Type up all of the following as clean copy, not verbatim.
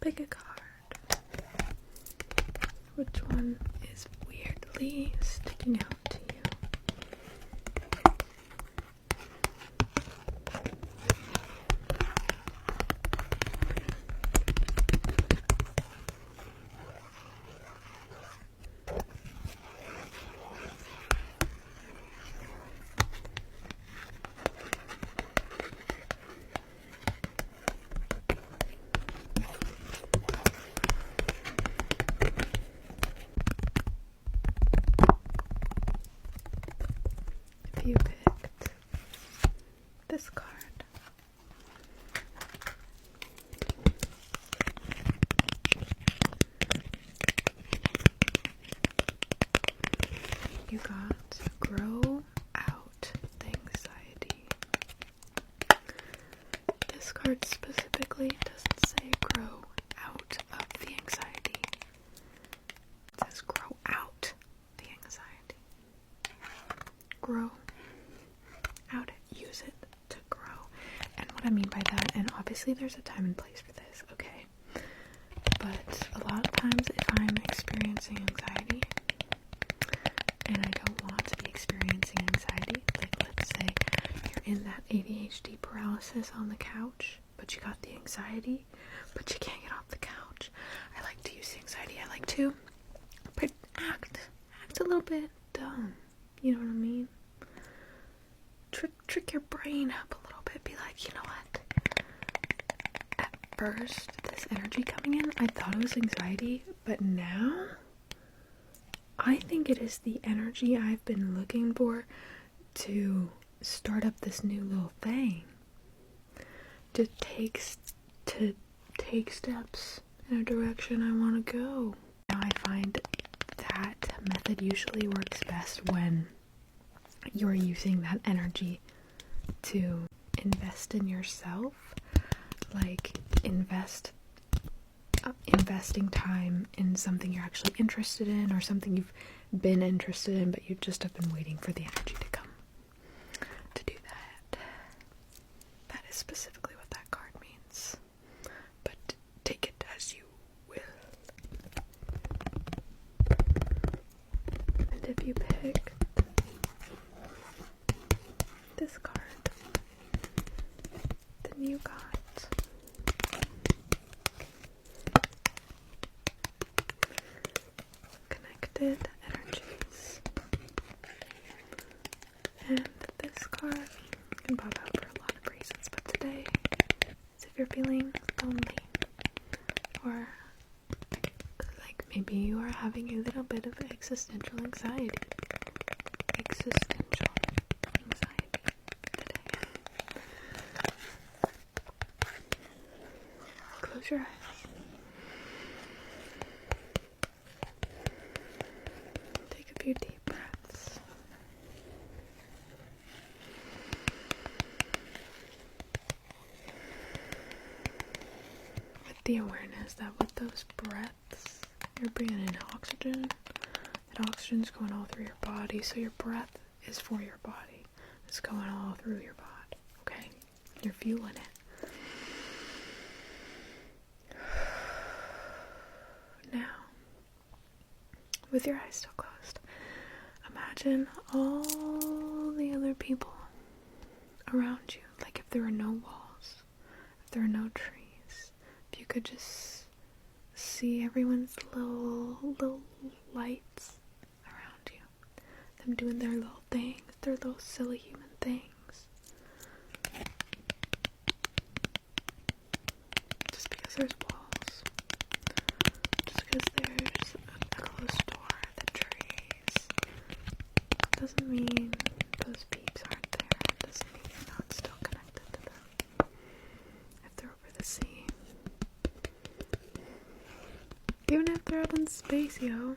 Pick a card. Which one is weirdly sticking out to you? You picked this card. You got grow out the anxiety. This card specifically doesn't say grow out of the anxiety. It says grow out the anxiety. Grow out it, use it to grow. And what I mean by that, and obviously there's a time and place for this, okay? But a lot of times if I'm experiencing anxiety, and I don't want to be experiencing anxiety, like let's say you're in that ADHD paralysis on the couch, but you got the anxiety, but you can't get off the couch. I like to use the anxiety. I like to act a little bit dumb. You know what I mean? Trick your brain up a little bit. Be like, you know what? At first, this energy coming in, I thought it was anxiety, but now I think it is the energy I've been looking for to start up this new little thing. To take steps in a direction I want to go. Now I find that method usually works best when you're using that energy to invest in yourself, like investing time in something you're actually interested in, or something you've been interested in but you just have been waiting for the energy to come to do that. That is specifically what that card means, but take it as you will. And if you picked this card, then you got connected energies. And this card can pop out for a lot of reasons, but today is if you're feeling lonely, or like maybe you are having a little bit of existential anxiety. Close your eyes. Take a few deep breaths. With the awareness that with those breaths, you're bringing in oxygen. That oxygen's going all through your body, so your breath is for your body. It's going all through your body, okay? You're fueling it. Now, with your eyes still closed, imagine all the other people around you. Like if there were no walls, if there were no trees, if you could just see everyone's little lights around you, them doing their little things, their little silly human things. Just because there's walls, just because there's a closed door, the trees, doesn't mean those peeps aren't there. It doesn't mean you're not still connected to them. If they're over the sea, even if they're up in space, yo.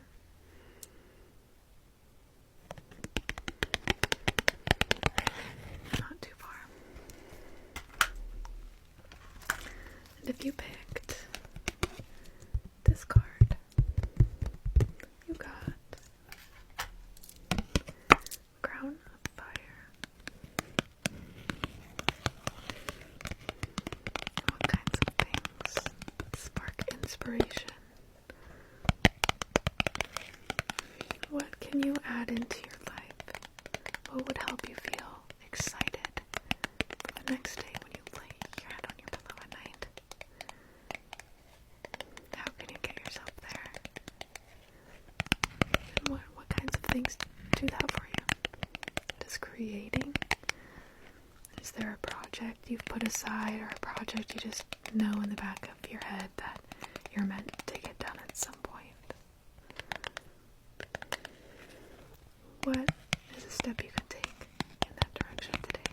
Not too far. And if you picked this card, you got Crown of Fire. What kinds of things spark in inspiration. What can you add into your life? What would help you feel excited for the next day when you lay your head on your pillow at night? How can you get yourself there? And what kinds of things do that for you? Does creating? Is there a project you've put aside, or a project you just know in the back of your head that you're meant to get done at some point? What is a step you can take in that direction today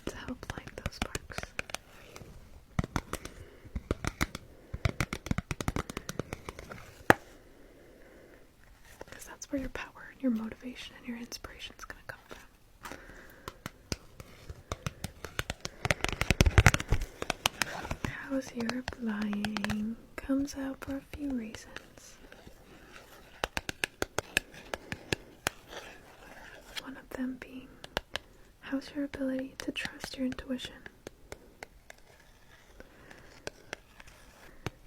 to help light those sparks? Because that's where your power and your motivation and your inspiration is going to come from. How's your flying? Comes out for a few reasons. One of them being, how's your ability to trust your intuition?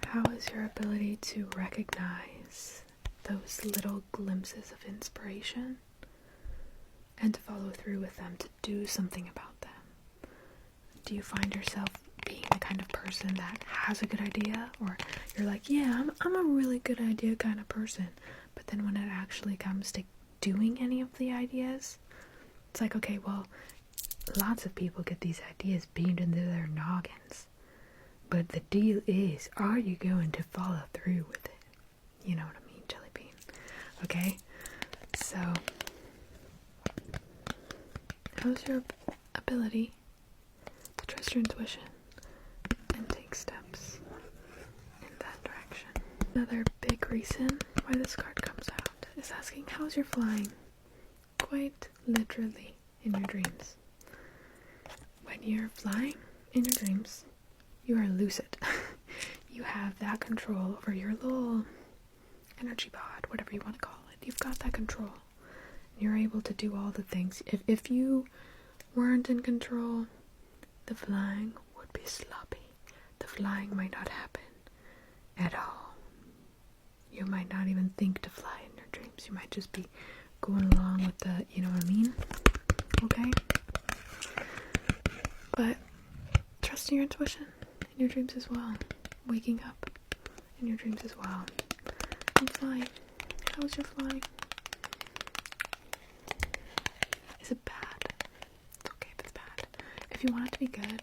How is your ability to recognize those little glimpses of inspiration and to follow through with them, to do something about them? Do you find yourself being the kind of person that has a good idea, or you're like, yeah, I'm a really good idea kind of person, but then when it actually comes to doing any of the ideas, it's like, okay, well, lots of people get these ideas beamed into their noggins, but the deal is, are you going to follow through with it? You know what I mean, Jelly Bean? Okay, so how's your ability to trust your intuition and take steps in that direction? Another big reason why this card comes out is asking, how's your flying? Quite literally in your dreams. When you're flying in your dreams, you are lucid. You have that control over your little energy pod, whatever you want to call it. You've got that control. You're able to do all the things. If you weren't in control, the flying would be sloppy. The flying might not happen at all. You might not even think to fly in your dreams. You might just be going along with the, you know what I mean? Okay? But trusting your intuition in your dreams as well. Waking up in your dreams as well. And flying. How's your flying? Is it bad? It's okay if it's bad. If you want it to be good,